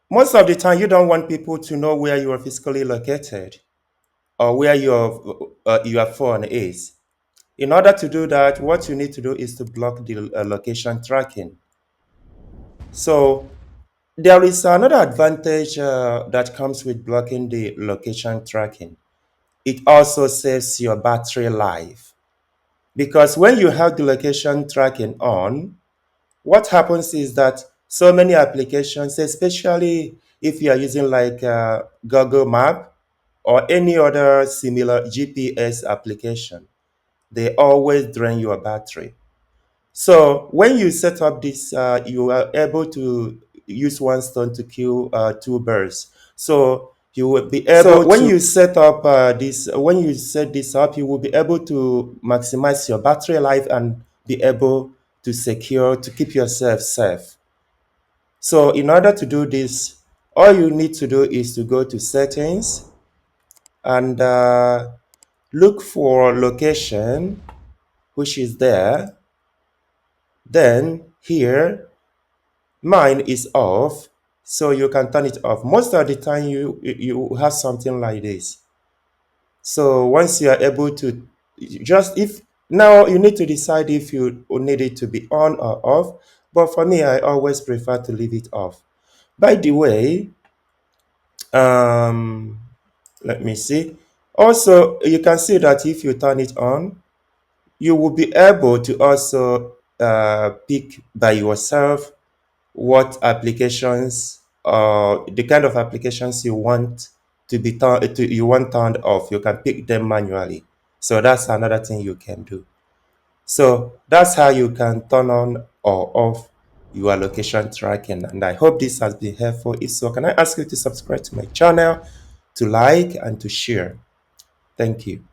Most of the time, you don't want people to know where you are physically located or where your phone is. In order to do that, what you need to do is to block the location tracking. So there is another advantage that comes with blocking the location tracking. It also saves your battery life because when you have the location tracking on, what happens is that so many applications, especially if you are using like Google Map or any other similar GPS application, they always drain your battery. So when you set up this, you are able to use one stone to kill two birds. So you will be able when to you set up when you set this up, you will be able to maximize your battery life and be able to secure to keep yourself safe. So in order to do this, all you need to do is to go to settings and look for location, which is there. Then here mine is off, so you can turn it off. Most of the time you have something like this. So once you are able to just if now you need to decide if you need it to be on or off, but for me I always prefer to leave it off. By the way, um let me see, also you can see that if you turn it on, you will be able to also pick by yourself what applications the kind of applications you want to be you want turned off. You can pick them manually. So that's another thing you can do. So that's how you can turn on or off your location tracking. And I hope this has been helpful. If so, can I ask you to subscribe to my channel, to like and to share? Thank you.